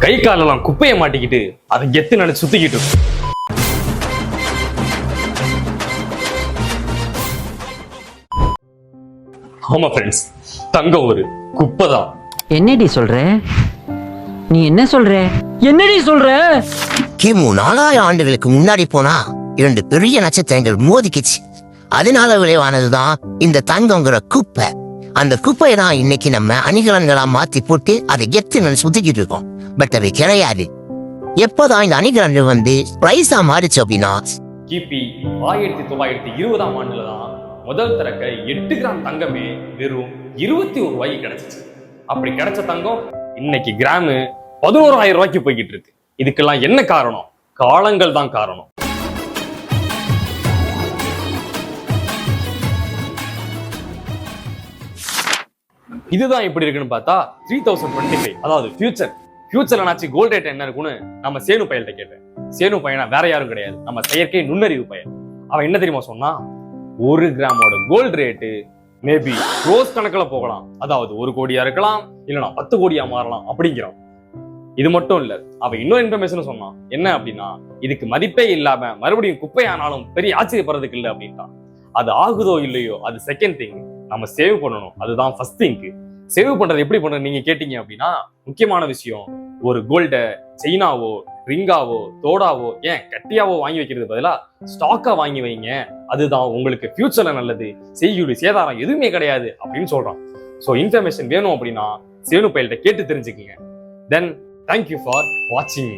கை காலெல்லாம் குப்பையை மாட்டிக்கிட்டு அதை கெத்து நினைச்சு சுத்திக்கிட்டு இருக்கும். ஆமா ஃப்ரெண்ட்ஸ், தங்கம் ஒரு குப்பை தான். என்னடி சொல்ற? நீ என்ன சொல்ற? என்னடி சொல்ற? கிமு 4000 ஆண்டுகளுக்கு முன்னாடி போனா 2 பெரிய நட்சத்திரங்கள் மோதிக்கிச்சு. அதனால விளைவானதுதான் இந்த தங்கங்கிற குப்பை. அந்த குப்பையை தான் இன்னைக்கு நம்ம அணிகலன்களா மாத்தி போட்டு அதை கெத்து சுத்திக்கிட்டு இருக்கோம். பட் அது கிடையாது. எப்போதான் இந்த அணிகலன்கள் பிரைஸா மாறிச்சு அப்படின்னா கிபி 1920ஆம் ஆண்டுலதான் முதல் தரக்க 8 கிராம் தங்கமே வெறும் 21 ரூபாய்க்கு கிடைச்சிச்சு. அப்படி கிடைச்ச தங்கம் இன்னைக்கு கிராமு 11,000 ரூபாய்க்கு போய்கிட்டு இருக்கு. இதுக்கெல்லாம் என்ன காரணம்? காலங்கள் தான் காரணம். இதுதான் எப்படி இருக்குன்னு பார்த்தா 3025, அதாவது ஃபியூச்சர்ல நாச்சு கோல்ட் ரேட் என்ன இருக்குன்னு நம்ம சேனு பையன்கிட்ட கேட்டேன். சேனு பையனா வேற யாரும் கிடையாது, நம்ம செயற்கை நுண்ணறிவு பையன். அவன் என்ன தெரியுமா சொன்னா, 1 கிராமோட கோல்ட் ரேட்டு மேபி க்ரோஸ் கணக்குல போகலாம், அதாவது 1 கோடியா இருக்கலாம், இல்லைன்னா 10 கோடியா மாறலாம் அப்படிங்கிறான். இது மட்டும் இல்ல, அவன் இன்னொரு இன்ஃபர்மேஷன் சொன்னான். என்ன அப்படின்னா, இதுக்கு மதிப்பே இல்லாம மறுபடியும் குப்பையானாலும் பெரிய ஆச்சரியப்படுறதுக்கு இல்லை அப்படின்ட்டான். அது ஆகுதோ இல்லையோ அது செகண்ட் திங், நம்ம சேவ் பண்ணணும், அதுதான் ஃபர்ஸ்ட் திங். சேவ் பண்றது எப்படி பண்றது நீங்க கேட்டீங்க அப்படின்னா, முக்கியமான விஷயம், ஒரு கோல்ட செயினாவோ ரிங்காவோ தோடாவோ ஏன் கட்டியாவோ வாங்கி வைக்கிறது பதிலா ஸ்டாக்கா வாங்கி வைங்க. அதுதான் உங்களுக்கு ஃபியூச்சர்ல நல்லது, செய்யுளி சேதாரம் எதுவுமே கிடையாது அப்படின்னு சொல்றான். ஸோ இன்ஃபர்மேஷன் வேணும் அப்படின்னா சேனு பையல்கிட்ட கேட்டு தெரிஞ்சுக்கங்க. தென் தேங்க்யூ ஃபார் வாட்சிங்.